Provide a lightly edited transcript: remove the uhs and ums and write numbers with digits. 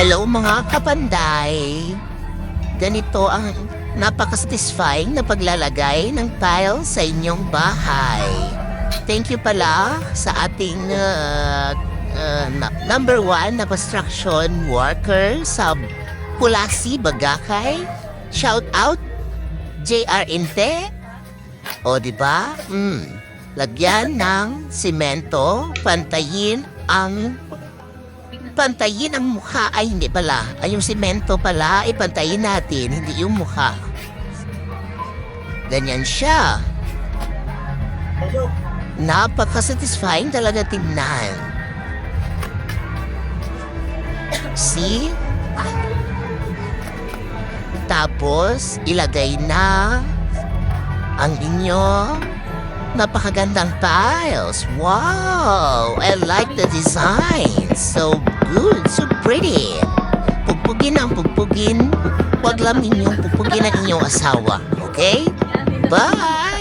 Hello mga kapanday! Ganito ang napaka-satisfying na paglalagay ng tile sa inyong bahay. Thank you pala sa ating number 1 na construction worker sa Pulasi, Bagakay. Shout out, JR Inte. O diba? Lagyan ng simento, pantayin ang mukha. Ay, hindi pala. Ay, yung simento pala, ipantayin natin, hindi yung mukha. Ganyan siya. Napaka-satisfying talaga tingnan. See? Tapos, ilagay na ang inyong napakagandang tiles. Wow! I like the design. So good, so pretty. Pugpugin ang pugpugin. Huwag lang ninyong pugpugin ang inyong asawa. Okay? Bye!